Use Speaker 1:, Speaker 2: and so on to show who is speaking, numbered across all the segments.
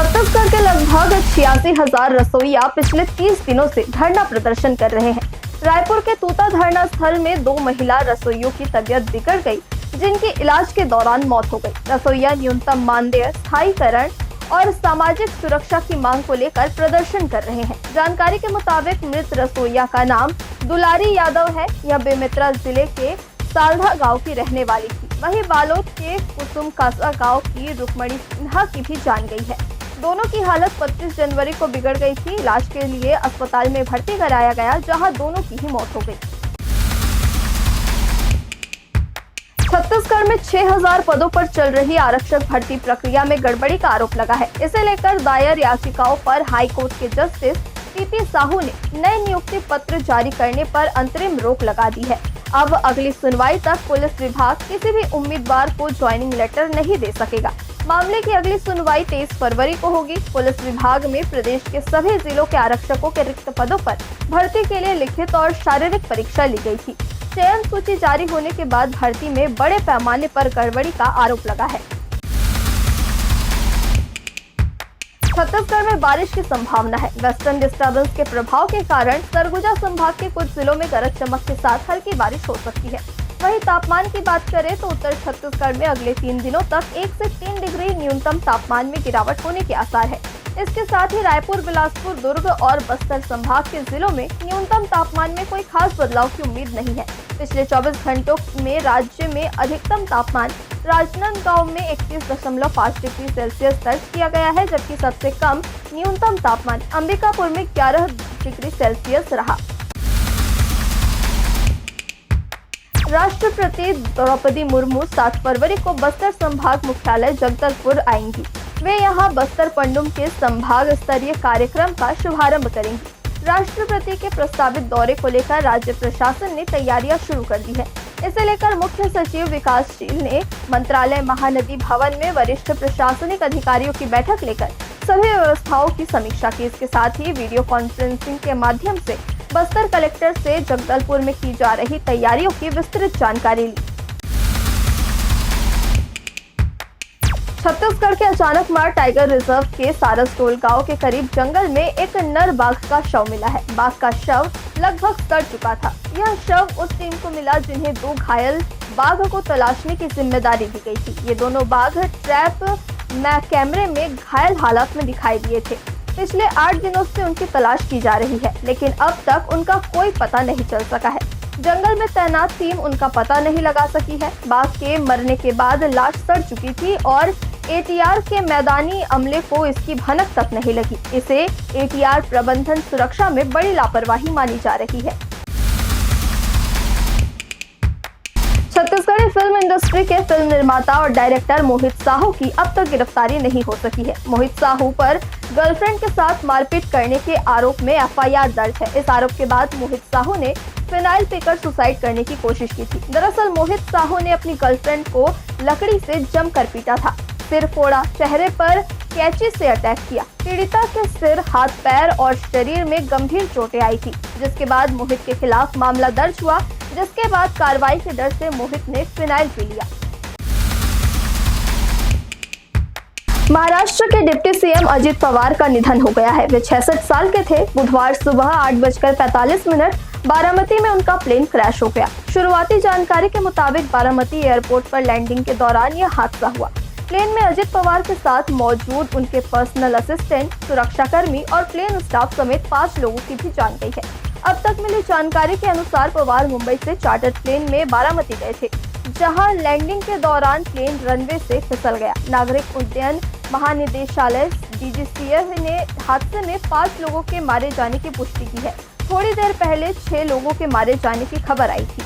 Speaker 1: छत्तीसगढ़ के लगभग 86,000 रसोइया पिछले 30 दिनों से धरना प्रदर्शन कर रहे हैं। रायपुर के तूता धरना स्थल में 2 महिला रसोइयों की तबीयत बिगड़ गई, जिनकी इलाज के दौरान मौत हो गई। रसोइया न्यूनतम मानदेय, स्थायीकरण और सामाजिक सुरक्षा की मांग को लेकर प्रदर्शन कर रहे हैं। जानकारी के मुताबिक मृत रसोइया का नाम दुलारी यादव है। यह बेमेतरा जिले के सालधा गांव की रहने वाली थी। वहीं बालोद के कुसुम कासा गांव की रुक्मणी सिन्हा की भी जान गई है। दोनों की हालत 25 जनवरी को बिगड़ गई थी। इलाज के लिए अस्पताल में भर्ती कराया गया, जहां दोनों की ही मौत हो गई। छत्तीसगढ़ में 6,000 पदों पर चल रही आरक्षक भर्ती प्रक्रिया में गड़बड़ी का आरोप लगा है। इसे लेकर दायर याचिकाओं पर हाई कोर्ट के जस्टिस पीपी साहू ने नए नियुक्ति पत्र जारी करने पर अंतरिम रोक लगा दी है। अब अगली सुनवाई तक पुलिस विभाग किसी भी उम्मीदवार को ज्वाइनिंग लेटर नहीं दे सकेगा। मामले की अगली सुनवाई 23 फरवरी को होगी। पुलिस विभाग में प्रदेश के सभी जिलों के आरक्षकों के रिक्त पदों पर भर्ती के लिए लिखित और शारीरिक परीक्षा ली गई थी। चयन सूची जारी होने के बाद भर्ती में बड़े पैमाने पर गड़बड़ी का आरोप लगा है। छत्तीसगढ़ में बारिश की संभावना है। वेस्टर्न डिस्टर्बेंस के प्रभाव के कारण सरगुजा संभाग के कुछ जिलों में गरज चमक के साथ हल्की बारिश हो सकती है। वहीं तापमान की बात करें तो उत्तर छत्तीसगढ़ में अगले 3 दिनों तक 1 से 3 डिग्री न्यूनतम तापमान में गिरावट होने के आसार है। इसके साथ ही रायपुर, बिलासपुर, दुर्ग और बस्तर संभाग के जिलों में न्यूनतम तापमान में कोई खास बदलाव की उम्मीद नहीं है। पिछले 24 घंटों में राज्य में अधिकतम तापमान राजनांदगांव में 31.5 डिग्री सेल्सियस दर्ज किया गया है, जबकि सबसे कम न्यूनतम तापमान अंबिकापुर में 11 डिग्री सेल्सियस रहा। राष्ट्रपति द्रौपदी मुर्मू 7 फरवरी को बस्तर संभाग मुख्यालय जगदलपुर आएंगी। वे यहां बस्तर पंडुम के संभाग स्तरीय कार्यक्रम का शुभारंभ करेंगी। राष्ट्रपति के प्रस्तावित दौरे को लेकर राज्य प्रशासन ने तैयारियां शुरू कर दी है। इसे लेकर मुख्य सचिव विकासशील ने मंत्रालय महानदी भवन में वरिष्ठ प्रशासनिक अधिकारियों की बैठक लेकर सभी व्यवस्थाओं की समीक्षा की। इसके साथ ही वीडियो कॉन्फ्रेंसिंग के माध्यम से बस्तर कलेक्टर से जगदलपुर में की जा रही तैयारियों की विस्तृत जानकारी ली। छत्तीसगढ़ के अचानकमार टाइगर रिजर्व के सारसडोल गांव के करीब जंगल में एक नर बाघ का शव मिला है। बाघ का शव लगभग सड़ चुका था। यह शव उस टीम को मिला जिन्हें 2 घायल बाघ को तलाशने की जिम्मेदारी दी गई थी। ये दोनों बाघ ट्रैप कैमरे में घायल हालत में दिखाई दिए थे। पिछले 8 दिनों से उनकी तलाश की जा रही है, लेकिन अब तक उनका कोई पता नहीं चल सका है। जंगल में तैनात टीम उनका पता नहीं लगा सकी है। बाघ के मरने के बाद लाश सड़ चुकी थी और एटीआर के मैदानी अमले को इसकी भनक तक नहीं लगी। इसे एटीआर प्रबंधन सुरक्षा में बड़ी लापरवाही मानी जा रही है। छत्तीसगढ़ी फिल्म इंडस्ट्री के फिल्म निर्माता और डायरेक्टर मोहित साहू की अब तक गिरफ्तारी नहीं हो सकी है। मोहित साहू पर गर्लफ्रेंड के साथ मारपीट करने के आरोप में एफआईआर दर्ज है। इस आरोप के बाद मोहित साहू ने फिनाइल पीकर सुसाइड करने की कोशिश की थी। दरअसल मोहित साहू ने अपनी गर्लफ्रेंड को लकड़ी से जमकर पीटा था, सिर फोड़ा, चेहरे पर कैंची से अटैक किया। पीड़िता के सिर, हाथ, पैर और शरीर में गंभीर चोटें आई थी, जिसके बाद मोहित के खिलाफ मामला दर्ज हुआ, जिसके बाद कार्रवाई के डर से मोहित ने फिनाइल पी लिया। महाराष्ट्र के डिप्टी सीएम अजित पवार का निधन हो गया है। वे 66 साल के थे। बुधवार सुबह 8:45 बारामती में उनका प्लेन क्रैश हो गया। शुरुआती जानकारी के मुताबिक बारामती एयरपोर्ट पर लैंडिंग के दौरान यह हादसा हुआ। प्लेन में अजित पवार के साथ मौजूद उनके पर्सनल असिस्टेंट, सुरक्षाकर्मी और प्लेन स्टाफ समेत 5 लोगों की भी जान गई है। अब तक मिली जानकारी के अनुसार पवार मुंबई से चार्टर्ड प्लेन में बारामती गए थे, जहां लैंडिंग के दौरान प्लेन रनवे से फिसल गया। नागरिक उड्डयन महानिदेशालय डीजीसीए ने हादसे में 5 लोगों के मारे जाने की पुष्टि की है। थोड़ी देर पहले 6 लोगों के मारे जाने की खबर आई थी।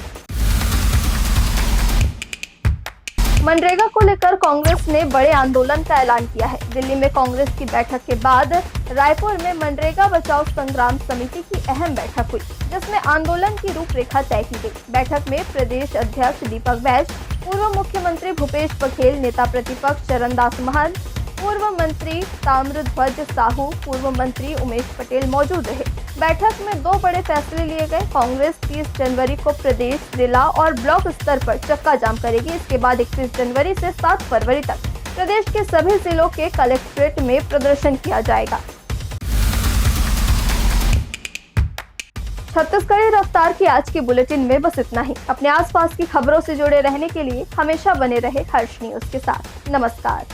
Speaker 1: मनरेगा को लेकर कांग्रेस ने बड़े आंदोलन का ऐलान किया है। दिल्ली में कांग्रेस की बैठक के बाद रायपुर में मनरेगा बचाओ संग्राम समिति की अहम बैठक हुई, जिसमें आंदोलन की रूपरेखा तय की गई। बैठक में प्रदेश अध्यक्ष दीपक बैज, पूर्व मुख्यमंत्री भूपेश बघेल, नेता प्रतिपक्ष चरणदास महंत, पूर्व मंत्री ताम्रध्वज साहू, पूर्व मंत्री उमेश पटेल मौजूद रहे। बैठक में 2 बड़े फैसले लिए गए। कांग्रेस 30 जनवरी को प्रदेश, जिला और ब्लॉक स्तर पर चक्का जाम करेगी। इसके बाद 31 जनवरी से 7 फरवरी तक प्रदेश के सभी जिलों के कलेक्ट्रेट में प्रदर्शन किया जाएगा। छत्तीसगढ़ी रफ्तार की आज की बुलेटिन में बस इतना ही। अपने आसपास की खबरों से जुड़े रहने के लिए हमेशा बने रहे हर्ष न्यूज के साथ। नमस्कार।